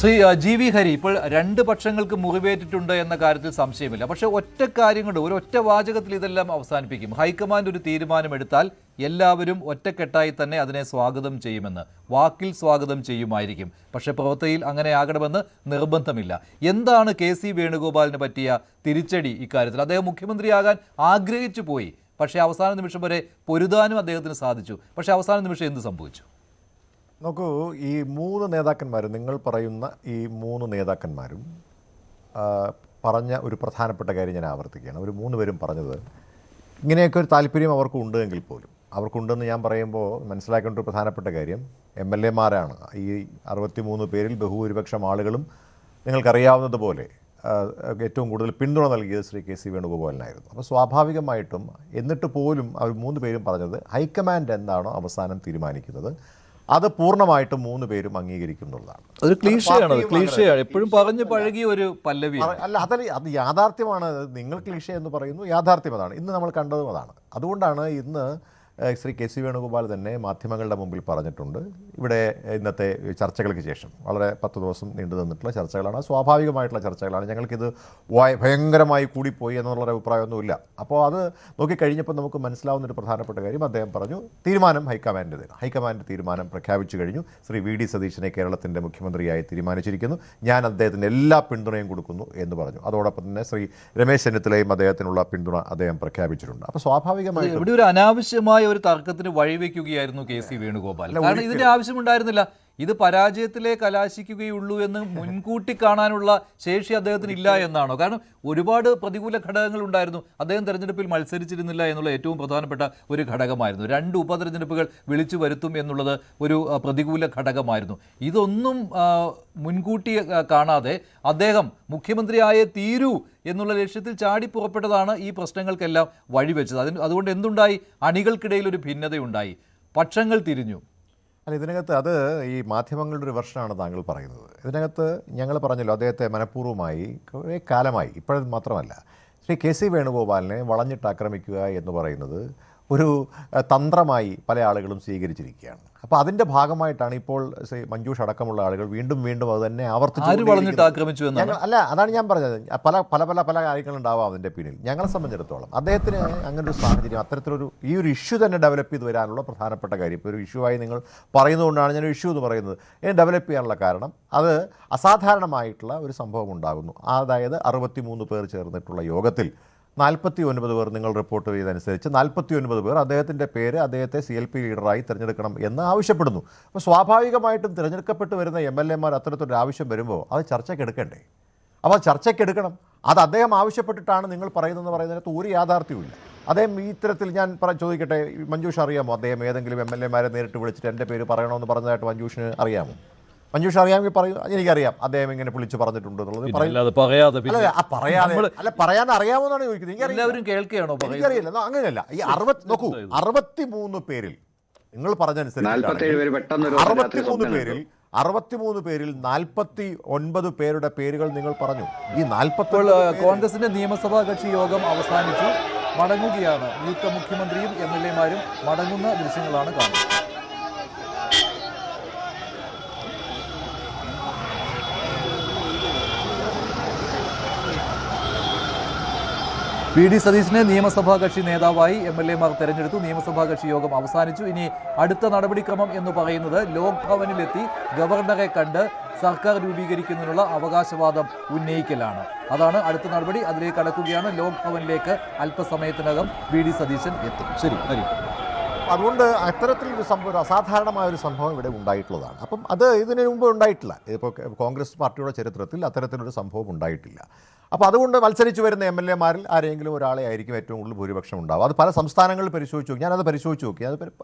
Shri G V Hari, ഇപ്പോൾ രണ്ട് പക്ഷങ്ങൾക്ക് മുറിവേറ്റിട്ടുണ്ട് എന്ന കാര്യത്തിൽ സംശയമില്ല. പക്ഷേ ഒറ്റ കാര്യം കൊണ്ട് ഒരു ഒറ്റ വാചകത്തിൽ ഇതെല്ലാം അവസാനിപ്പിക്കും. ഹൈക്കമാൻഡ് ഒരു തീരുമാനമെടുത്താൽ എല്ലാവരും ഒറ്റക്കെട്ടായി തന്നെ അതിനെ സ്വാഗതം ചെയ്യുമെന്ന്, വാക്കിൽ സ്വാഗതം ചെയ്യുമായിരിക്കും. പക്ഷേ പ്രവൃത്തിയിൽ അങ്ങനെ ആകണമെന്ന് നിർബന്ധമില്ല. എന്താണ് കെ.സി. വേണുഗോപാലിന് പറ്റിയ തിരിച്ചടി ഇക്കാര്യത്തിൽ? അദ്ദേഹം മുഖ്യമന്ത്രിയാകാൻ ആഗ്രഹിച്ചു പോയി, പക്ഷേ അവസാന നിമിഷം വരെ പൊരുതാനും അദ്ദേഹത്തിന് സാധിച്ചു. പക്ഷേ അവസാന നിമിഷം എന്ത് സംഭവിച്ചു? നോക്കൂ, ഈ മൂന്ന് നേതാക്കന്മാരും, നിങ്ങൾ പറയുന്ന ഈ മൂന്ന് നേതാക്കന്മാരും പറഞ്ഞ ഒരു പ്രധാനപ്പെട്ട കാര്യം ഞാൻ ആവർത്തിക്കുകയാണ്. അവർ മൂന്ന് പേരും പറഞ്ഞത് ഇങ്ങനെയൊക്കെ ഒരു താല്പര്യം അവർക്കുണ്ട് എങ്കിൽ പോലും, അവർക്കുണ്ടെന്ന് ഞാൻ പറയുമ്പോൾ മനസ്സിലാക്കേണ്ട ഒരു പ്രധാനപ്പെട്ട കാര്യം, MLA-മാരാണ്. ഈ 63 പേരിൽ ബഹുഭൂരിപക്ഷം ആളുകളും നിങ്ങൾക്കറിയാവുന്നതുപോലെ ഏറ്റവും കൂടുതൽ പിന്തുണ നൽകിയത് ശ്രീ കെ.സി. വേണുഗോപാലിനായിരുന്നു. അപ്പോൾ സ്വാഭാവികമായിട്ടും എന്നിട്ട് പോലും അവർ മൂന്ന് പേരും പറഞ്ഞത് ഹൈക്കമാൻഡ് എന്താണോ അവസാനം തീരുമാനിക്കുന്നത് അത് പൂർണ്ണമായിട്ടും മൂന്ന് പേരും അംഗീകരിക്കും എന്നുള്ളതാണ്. അതൊരു ക്ലീഷയാണ്, എപ്പോഴും പറഞ്ഞു പഴകിയ ഒരു പല്ലവി. അല്ല, അത് യാഥാർത്ഥ്യമാണ്. നിങ്ങൾ ക്ലീഷ എന്ന് പറയുന്നു, യാഥാർത്ഥ്യം അതാണ്. ഇന്ന് നമ്മൾ കണ്ടതും അതാണ്. അതുകൊണ്ടാണ് ഇന്ന് ശ്രീ കെ.സി. വേണുഗോപാൽ തന്നെ മാധ്യമങ്ങളുടെ മുമ്പിൽ പറഞ്ഞിട്ടുണ്ട്, ഇവിടെ ഇന്നത്തെ ചർച്ചകൾക്ക് ശേഷം വളരെ 10 ദിവസം നീണ്ടു നിന്നിട്ടുള്ള ചർച്ചകളാണ്, സ്വാഭാവികമായിട്ടുള്ള ചർച്ചകളാണ്, ഞങ്ങൾക്കിത് ഭയങ്കരമായി കൂടിപ്പോയി എന്നുള്ളൊരു അഭിപ്രായമൊന്നുമില്ല. അപ്പോൾ അത് നോക്കിക്കഴിഞ്ഞപ്പോൾ നമുക്ക് മനസ്സിലാവുന്നൊരു പ്രധാനപ്പെട്ട കാര്യം, അദ്ദേഹം പറഞ്ഞു തീരുമാനം ഹൈക്കമാൻഡ് തീരുമാനം പ്രഖ്യാപിച്ചു കഴിഞ്ഞു. ശ്രീ വി.ഡി. സതീശനെ കേരളത്തിൻ്റെ മുഖ്യമന്ത്രിയായി തീരുമാനിച്ചിരിക്കുന്നു, ഞാൻ അദ്ദേഹത്തിന് എല്ലാ പിന്തുണയും കൊടുക്കുന്നു എന്ന് പറഞ്ഞു. അതോടൊപ്പം തന്നെ ശ്രീ രമേശ് ചെന്നിത്തലയും അദ്ദേഹത്തിനുള്ള പിന്തുണ അദ്ദേഹം പ്രഖ്യാപിച്ചിട്ടുണ്ട്. അപ്പോൾ സ്വാഭാവികമായിട്ടും ഇവിടെ ഒരു അനാവശ്യമായ ഒരു തർക്കത്തിന് വഴിവെക്കുകയായിരുന്നു കെ.സി. വേണുഗോപാൽ. കാരണം ഇതിന്റെ ആവശ്യമുണ്ടായിരുന്നില്ല. ഇത് പരാജയത്തിലേ കലാശിക്കുകയുള്ളൂ എന്ന് മുൻകൂട്ടി കാണാനുള്ള ശേഷി അദ്ദേഹത്തിന് ഇല്ല എന്നാണോ? കാരണം ഒരുപാട് പ്രതികൂല ഘടകങ്ങൾ ഉണ്ടായിരുന്നു. അദ്ദേഹം തെരഞ്ഞെടുപ്പിൽ മത്സരിച്ചിരുന്നില്ല എന്നുള്ള ഏറ്റവും പ്രധാനപ്പെട്ട ഒരു ഘടകമായിരുന്നു. 2 ഉപതെരഞ്ഞെടുപ്പുകൾ വിളിച്ചു വരുത്തും എന്നുള്ളത് ഒരു പ്രതികൂല ഘടകമായിരുന്നു. ഇതൊന്നും മുൻകൂട്ടി കാണാതെ അദ്ദേഹം മുഖ്യമന്ത്രിയായേ തീരൂ എന്നുള്ള ലക്ഷ്യത്തിൽ ചാടി പുറപ്പെട്ടതാണ് ഈ പ്രശ്നങ്ങൾക്കെല്ലാം വഴിവെച്ചത്. അതുകൊണ്ട് എന്തുണ്ടായി? അണികൾക്കിടയിൽ ഒരു ഭിന്നതയുണ്ടായി, പക്ഷങ്ങൾ തിരിഞ്ഞു. അല്ല, ഇതിനകത്ത് അത് ഈ മാധ്യമങ്ങളുടെ ഒരു വെർഷനാണ് താങ്കൾ പറയുന്നത്. ഇതിനകത്ത് ഞങ്ങൾ പറഞ്ഞല്ലോ, അദ്ദേഹത്തെ മനഃപൂർവ്വമായി കുറേ കാലമായി, ഇപ്പോഴും മാത്രമല്ല, ശ്രീ കെ.സി. വേണുഗോപാലിനെ വളഞ്ഞിട്ട് ആക്രമിക്കുക എന്ന് പറയുന്നത് ഒരു തന്ത്രമായി പല ആളുകളും സ്വീകരിച്ചിരിക്കുകയാണ്. അപ്പോൾ അതിൻ്റെ ഭാഗമായിട്ടാണ് ഇപ്പോൾ ശ്രീ മഞ്ജുഷ് അടക്കമുള്ള ആളുകൾ വീണ്ടും അത് തന്നെ ആക്രമിച്ചു. അല്ല, അതാണ് ഞാൻ പറഞ്ഞത്. പല കാര്യങ്ങളുണ്ടാവാം അതിൻ്റെ പിന്നിൽ. ഞങ്ങളെ സംബന്ധിച്ചിടത്തോളം അദ്ദേഹത്തിന് അങ്ങനൊരു സാഹചര്യം, അത്തരത്തിലൊരു ഈ ഒരു ഇഷ്യൂ തന്നെ ഡെവലപ്പ് ചെയ്ത് വരാനുള്ള പ്രധാനപ്പെട്ട കാര്യം, ഇപ്പോൾ ഒരു ഇഷ്യൂ ആയി നിങ്ങൾ പറയുന്നതുകൊണ്ടാണ് ഞാൻ ഇഷ്യൂ എന്ന് പറയുന്നത്. ഡെവലപ്പ് ചെയ്യാനുള്ള കാരണം അത് അസാധാരണമായിട്ടുള്ള ഒരു സംഭവം ഉണ്ടാകുന്നു. അതായത് 63 പേർ ചേർന്നിട്ടുള്ള യോഗത്തിൽ 49 പേർ, നിങ്ങൾ റിപ്പോർട്ട് ചെയ്തതനുസരിച്ച് 49 പേർ അദ്ദേഹത്തിൻ്റെ പേര് അദ്ദേഹത്തെ CLP ലീഡറായി തിരഞ്ഞെടുക്കണം എന്ന് ആവശ്യപ്പെടുന്നു. അപ്പോൾ സ്വാഭാവികമായിട്ടും തിരഞ്ഞെടുക്കപ്പെട്ട് വരുന്ന MLA-മാർ അത്തരത്തിലൊരു ആവശ്യം വരുമ്പോൾ അത് ചർച്ചയ്ക്കെടുക്കണ്ടേ? അപ്പോൾ ചർച്ചയ്ക്കെടുക്കണം. അത് അദ്ദേഹം ആവശ്യപ്പെട്ടിട്ടാണ് നിങ്ങൾ പറയുന്നതിനകത്ത് ഒരു യാഥാർത്ഥ്യവുമില്ല. അദ്ദേഹം ഈ ഇത്തരത്തിൽ ഞാൻ ചോദിക്കട്ടെ, മഞ്ജുഷ് അറിയാമോ അദ്ദേഹം ഏതെങ്കിലും MLA-മാരെ നേരിട്ട് വിളിച്ചിട്ട് എൻ്റെ പേര് പറയണമെന്ന് പറഞ്ഞതായിട്ട് മഞ്ജുഷിന് അറിയാമോ? മഞ്ജുഷ് അറിയാമെങ്കിൽ പറയൂ. എനിക്കറിയാം അദ്ദേഹം ഇങ്ങനെ വിളിച്ച് പറഞ്ഞിട്ടുണ്ട് എന്നുള്ളത്. പറയാൻ അറിയാമെന്നാണ് ചോദിക്കുന്നത്. എനിക്കറിയില്ല. അങ്ങനെയല്ല. ഈ 63 പേരിൽ നിങ്ങൾ പറഞ്ഞനുസരിച്ച് 63 പേരിൽ 49 പേരുടെ പേരുകൾ നിങ്ങൾ പറഞ്ഞു. ഈ 40 കോൺഗ്രസിന്റെ നിയമസഭാ കക്ഷി യോഗം അവസാനിച്ചു, മടങ്ങുകയാണ്. നിയുക്ത മുഖ്യമന്ത്രിയും MLA-മാരും മടങ്ങുന്ന ദൃശ്യങ്ങളാണ് കാണുന്നത്. വി.ഡി. സതീശനെ നിയമസഭാ കക്ഷി നേതാവായി MLA-മാർ തെരഞ്ഞെടുത്തു. നിയമസഭാ കക്ഷി യോഗം അവസാനിച്ചു. ഇനി അടുത്ത നടപടിക്രമം എന്ന് പറയുന്നത് ലോക് ഭവനിലെത്തി ഗവർണറെ കണ്ട് സർക്കാർ രൂപീകരിക്കുന്നതിനുള്ള അവകാശവാദം ഉന്നയിക്കലാണ്. അതാണ് അടുത്ത നടപടി. അതിലേക്ക് കടക്കുകയാണ്. ലോക് ഭവനിലേക്ക് അല്പസമയത്തിനകം വി.ഡി. സതീശൻ എത്തും. ശരി, ഹരി. അതുകൊണ്ട് അത്തരത്തിലൊരു സംഭവം, ഒരു അസാധാരണമായൊരു സംഭവം ഇവിടെ ഉണ്ടായിട്ടുള്ളതാണ്. അപ്പം അത് ഇതിനു മുമ്പ് ഉണ്ടായിട്ടില്ല. ഇപ്പോൾ കോൺഗ്രസ് പാർട്ടിയുടെ ചരിത്രത്തിൽ അത്തരത്തിലൊരു സംഭവം ഉണ്ടായിട്ടില്ല. അപ്പോൾ അതുകൊണ്ട് മത്സരിച്ച് വരുന്ന MLA-മാരിൽ ആരെങ്കിലും ഒരാളെ ആയിരിക്കും ഏറ്റവും കൂടുതൽ ഭൂരിപക്ഷം ഉണ്ടാവും. അത് പല സംസ്ഥാനങ്ങളിൽ പരിശോധിച്ച് നോക്കി, ഞാനത് പരിശോധിച്ച് നോക്കി. അത്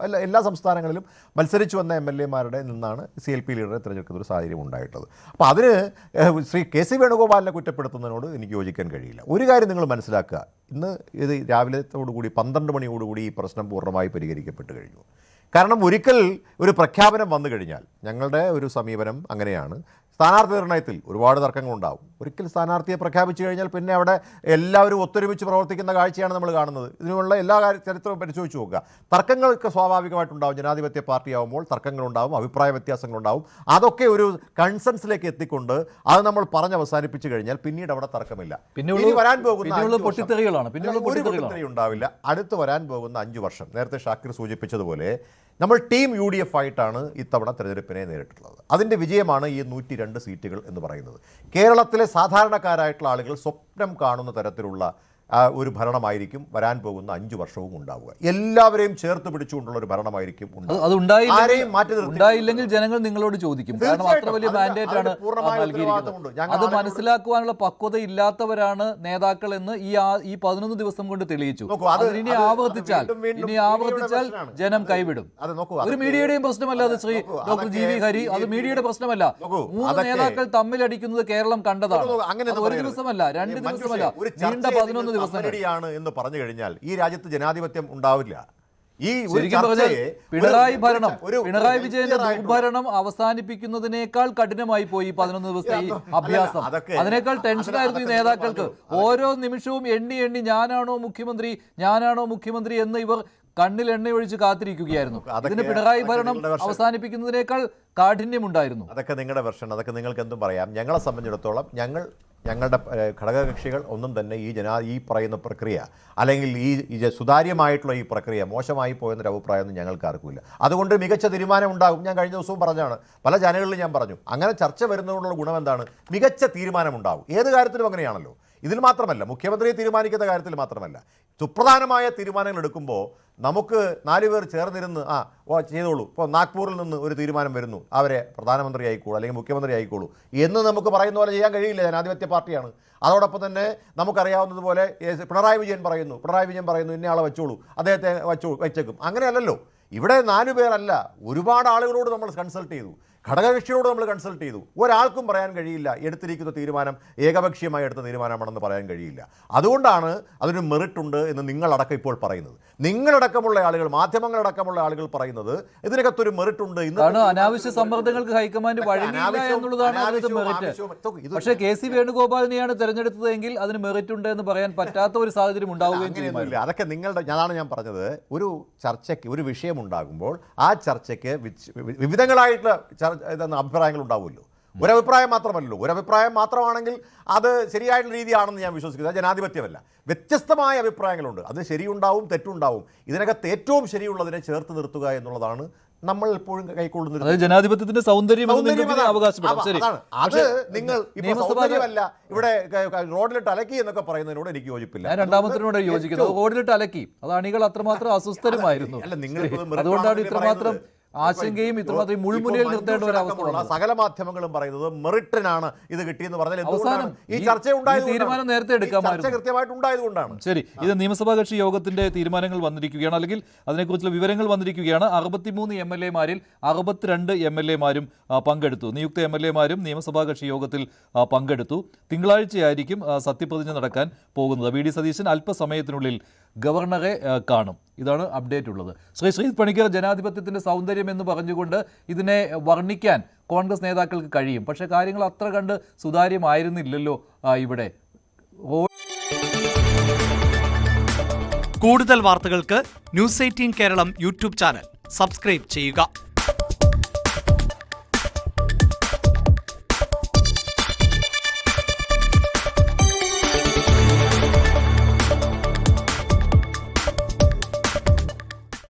എല്ലാ സംസ്ഥാനങ്ങളിലും മത്സരിച്ച് വന്ന MLA-മാരുടെ നിന്നാണ് CLP ലീഡറെ തിരഞ്ഞെടുക്കുന്ന ഒരു സാഹചര്യം ഉണ്ടായിട്ടുള്ളത്. അപ്പോൾ അതിന് ശ്രീ കെ.സി. വേണുഗോപാലിനെ കുറ്റപ്പെടുത്തുന്നതിനോട് എനിക്ക് യോജിക്കാൻ കഴിയില്ല. ഒരു കാര്യം നിങ്ങൾ മനസ്സിലാക്കുക, ഇന്ന് ഇത് രാവിലത്തോടുകൂടി 12 മണിയോടുകൂടി ഈ പ്രശ്നം പൂർണ്ണമായി പരിഹരിക്കപ്പെട്ട് കഴിഞ്ഞു. കാരണം ഒരിക്കൽ ഒരു പ്രഖ്യാപനം വന്നു കഴിഞ്ഞാൽ, ഞങ്ങളുടെ ഒരു സമീപനം അങ്ങനെയാണ്, സ്ഥാനാർത്ഥി നിർണയത്തിൽ ഒരുപാട് തർക്കങ്ങളുണ്ടാവും. ഒരിക്കൽ സ്ഥാനാർത്ഥിയെ പ്രഖ്യാപിച്ചു കഴിഞ്ഞാൽ പിന്നെ അവിടെ എല്ലാവരും ഒത്തൊരുമിച്ച് പ്രവർത്തിക്കുന്ന കാഴ്ചയാണ് നമ്മൾ കാണുന്നത്. ഇതിനുള്ള എല്ലാ ചരിത്രവും പരിശോധിച്ച് നോക്കുക. തർക്കങ്ങൾക്ക് സ്വാഭാവികമായിട്ടുണ്ടാവും. ജനാധിപത്യ പാർട്ടിയാവുമ്പോൾ തർക്കങ്ങളുണ്ടാവും, അഭിപ്രായ വ്യത്യാസങ്ങളുണ്ടാവും. അതൊക്കെ ഒരു കൺസെൻസിലേക്ക് എത്തിക്കൊണ്ട് അത് നമ്മൾ പറഞ്ഞ് അവസാനിപ്പിച്ചു കഴിഞ്ഞാൽ പിന്നീട് അവിടെ തർക്കമില്ല. ഇനി വരാൻ പോകുന്ന പൊട്ടിത്തെറി ഉണ്ടാവില്ല. അടുത്ത് വരാൻ പോകുന്ന 5 വർഷം, നേരത്തെ ഷാക്കിർ സൂചിപ്പിച്ചതുപോലെ നമ്മൾ ടീം UDF ആയിട്ടാണ് ഇത്തവണ തെരഞ്ഞെടുപ്പിനെ നേരിട്ടുള്ളത്. അതിൻ്റെ വിജയമാണ് ഈ 102 സീറ്റുകൾ എന്ന് പറയുന്നത്. കേരളത്തിലെ സാധാരണക്കാരായിട്ടുള്ള ആളുകൾ സ്വപ്നം കാണുന്ന തരത്തിലുള്ള ഒരു ഭരണമായിരിക്കും വരാൻ പോകുന്ന 5 വർഷവും ഉണ്ടാവുക. എല്ലാവരെയും ചേർത്ത് പിടിച്ചുകൊണ്ടുള്ള ഒരു ഭരണമായിരിക്കും ഉണ്ടായില്ലെങ്കിൽ ജനങ്ങൾ നിങ്ങളോട് ചോദിക്കും. കാരണം അത്ര വലിയ മാൻഡേറ്റ് ആണ് നൽകിയിരിക്കുന്നത്. അത് മനസ്സിലാക്കുവാനുള്ള പക്വത ഇല്ലാത്തവരാണ് നേതാക്കൾ എന്ന് ഈ 11 ദിവസം കൊണ്ട് തെളിയിച്ചു. ഇനി ആവർത്തിച്ചാൽ ജനം കൈവിടും. ഒരു മീഡിയയുടെയും പ്രശ്നമല്ല അത്. ശ്രീ ഡോക്ടർ GV ഹരി, അത് മീഡിയയുടെ പ്രശ്നമല്ല. 3 നേതാക്കൾ തമ്മിലടിക്കുന്നത് കേരളം കണ്ടതാണ്. ഒരു ദിവസമല്ല, 2 ദിവസമല്ല, നീണ്ട 11 ദിവസം ാണ് എന്ന് പറഞ്ഞു കഴിഞ്ഞാൽ ഈ രാജ്യത്ത് ജനാധിപത്യം ഉണ്ടാവില്ല. പിണറായി വിജയന്റെ ദുർഭരണം അവസാനിപ്പിക്കുന്നതിനേക്കാൾ കഠിനമായി പോയി 11 ദിവസത്തെ ഈ അഭ്യാസം. അതിനേക്കാൾ ടെൻഷനായിരുന്നു ഈ നേതാക്കൾക്ക്. ഓരോ നിമിഷവും എണ്ണി ഞാനാണോ മുഖ്യമന്ത്രി എന്ന് ഇവർ കണ്ണിൽ എണ്ണയൊഴിച്ച് കാത്തിരിക്കുകയായിരുന്നു. ഇതിന് പിണറായി ഭരണം അവസാനിപ്പിക്കുന്നതിനേക്കാൾ കാഠിന്യമുണ്ടായിരുന്നു. അതൊക്കെ നിങ്ങളുടെ വെർഷൻ, അതൊക്കെ നിങ്ങൾക്ക് എന്തും പറയാം. ഞങ്ങളെ സംബന്ധിച്ചിടത്തോളം ഞങ്ങളുടെ ഘടകകക്ഷികൾ ഒന്നും തന്നെ ഈ പറയുന്ന പ്രക്രിയ അല്ലെങ്കിൽ ഈ സുതാര്യമായിട്ടുള്ള ഈ പ്രക്രിയ മോശമായി പോയെന്നൊരു അഭിപ്രായമൊന്നും ഞങ്ങൾക്ക് ആർക്കുമില്ല. അതുകൊണ്ട് മികച്ച തീരുമാനം ഉണ്ടാകും. ഞാൻ കഴിഞ്ഞ ദിവസവും പറഞ്ഞാണ്, പല ചാനലുകളിലും ഞാൻ പറഞ്ഞു, അങ്ങനെ ചർച്ച വരുന്നതുകൊണ്ടുള്ള ഗുണം എന്താണ്? മികച്ച തീരുമാനമുണ്ടാകും. ഏത് കാര്യത്തിലും അങ്ങനെയാണല്ലോ. ഇതിൽ മാത്രമല്ല, മുഖ്യമന്ത്രിയെ തീരുമാനിക്കുന്ന കാര്യത്തിൽ മാത്രമല്ല, സുപ്രധാനമായ തീരുമാനങ്ങൾ എടുക്കുമ്പോൾ നമുക്ക് 4 പേർ ചേർന്നിരുന്ന് ചെയ്തോളൂ. ഇപ്പോൾ നാഗ്പൂരിൽ നിന്ന് ഒരു തീരുമാനം വരുന്നു, അവരെ പ്രധാനമന്ത്രി ആയിക്കോളൂ അല്ലെങ്കിൽ മുഖ്യമന്ത്രി ആയിക്കോളൂ എന്ന് നമുക്ക് പറയുന്ന പോലെ ചെയ്യാൻ കഴിയില്ല. ജനാധിപത്യ പാർട്ടിയാണ്. അതോടൊപ്പം തന്നെ നമുക്കറിയാവുന്നതുപോലെ പിണറായി വിജയൻ പറയുന്നു ഇന്നയാളെ വെച്ചോളൂ, അദ്ദേഹത്തെ വെച്ചേക്കും. അങ്ങനെയല്ലല്ലോ. ഇവിടെ 4 പേരല്ല, ഒരുപാട് ആളുകളോട് നമ്മൾ കൺസൾട്ട് ചെയ്തു, ഘടകകക്ഷിയോട് നമ്മൾ കൺസൾട്ട് ചെയ്തു. ഒരാൾക്കും പറയാൻ കഴിയില്ല എടുത്തിരിക്കുന്ന തീരുമാനം ഏകപക്ഷീയമായി എടുത്ത തീരുമാനമാണെന്ന് പറയാൻ കഴിയില്ല. അതുകൊണ്ടാണ് അതിന് മെറിറ്റ് ഉണ്ട് എന്ന് നിങ്ങളടക്കം ഇപ്പോൾ പറയുന്നത്. നിങ്ങളടക്കമുള്ള ആളുകൾ, മാധ്യമങ്ങളടക്കമുള്ള ആളുകൾ പറയുന്നത് ഇതിനകത്തൊരു മെറിറ്റ് ഉണ്ട്. അനാവശ്യ സമ്മർദ്ദങ്ങൾക്ക് ഹൈക്കമാൻഡ് വഴങ്ങിയില്ല എന്നുള്ളതാണ് മെറിറ്റ്. പക്ഷേ KC വേണുഗോപാലിനെയാണ് തെരഞ്ഞെടുത്തതെങ്കിൽ അതിന് മെറിറ്റ് ഉണ്ട് എന്ന് പറയാൻ പറ്റാത്ത ഒരു സാഹചര്യം ഉണ്ടാവുകയും ചെയ്യുന്നില്ല. അതൊക്കെ അതാണ് ഞാൻ പറഞ്ഞത്. ഒരു ചർച്ചയ്ക്ക് ഒരു വിഷയം ഉണ്ടാകുമ്പോൾ ആ ചർച്ചയ്ക്ക് വിവിധങ്ങളായിട്ടുള്ള അഭിപ്രായങ്ങൾ ഉണ്ടാവുമല്ലോ. ഒരഭിപ്രായം മാത്രമല്ലല്ലോ. ഒരഭിപ്രായം മാത്രമാണെങ്കിൽ അത് ശരിയായിട്ടുള്ള രീതിയാണെന്ന് ഞാൻ വിശ്വസിക്കുന്നത്. ജനാധിപത്യമല്ല, വ്യത്യസ്തമായ അഭിപ്രായങ്ങളുണ്ട്. അത് ശരിയുണ്ടാവും, തെറ്റുണ്ടാവും. ഇതിനകത്ത് ഏറ്റവും ശരിയുള്ളതിനെ ചേർത്ത് നിർത്തുക എന്നുള്ളതാണ് നമ്മൾ എപ്പോഴും കൈക്കൊള്ളുന്നത്. ജനാധിപത്യത്തിന്റെ സൗന്ദര്യം അത് നിങ്ങൾ സൗന്ദര്യമല്ല ഇവിടെ റോഡിലിട്ട് അലക്കി എന്നൊക്കെ പറയുന്നതിനോട് എനിക്ക് യോജിപ്പില്ല. ഞാൻ രണ്ടാമത്തിനോട് യോജിക്കുന്നത്. റോഡിലിട്ട് അലക്കി, അത് അണികൾ അത്രമാത്രം അസ്വസ്ഥരുമായിരുന്നു. അതുകൊണ്ടാണ് ഇത്രമാത്രം ആശങ്കയും ഇത്രമാത്രം മുൾമുനയിൽ നിർത്തേണ്ട ഒരു അവസ്ഥ. സകല മാധ്യമങ്ങളും പറയുന്നത് മെറിറ്റിനാണ് ഇത് കിട്ടിയെന്ന് പറഞ്ഞാൽ അവസാനം ഈ ചർച്ച തീരുമാനം നേരത്തെ എടുക്കാമായിരുന്നു. കൃത്യമായിട്ട് ഉണ്ടായതുകൊണ്ടാണ്. ശരി, ഇത് നിയമസഭാ കക്ഷി യോഗത്തിന്റെ തീരുമാനങ്ങൾ വന്നിരിക്കുകയാണ്, അല്ലെങ്കിൽ അതിനെക്കുറിച്ചുള്ള വിവരങ്ങൾ വന്നിരിക്കുകയാണ്. 63 MLA-മാരിൽ 62 MLA-മാരും പങ്കെടുത്തു. നിയുക്ത MLA-മാരും നിയമസഭാ കക്ഷി യോഗത്തിൽ പങ്കെടുത്തു. തിങ്കളാഴ്ചയായിരിക്കും സത്യപ്രതിജ്ഞ നടക്കാൻ പോകുന്നത്. VD സതീശൻ അല്പസമയത്തിനുള്ളിൽ ഗവർണറെ കാണും. ഇതാണ് അപ്ഡേറ്റ് ഉള്ളത്. ശ്രീജിത്ത് പണിക്കർ, ജനാധിപത്യത്തിന്റെ സൗന്ദര്യം എന്ന് പറഞ്ഞുകൊണ്ട് ഇതിനെ വർണ്ണിക്കാൻ കോൺഗ്രസ് നേതാക്കൾക്ക് കഴിയും. പക്ഷേ കാര്യങ്ങൾ അത്ര കണ്ട് സുതാര്യമായിരുന്നില്ലല്ലോ ഇവിടെ. കൂടുതൽ വാർത്തകൾക്ക് News 18 Keralam YouTube channel subscribe ചെയ്യുക.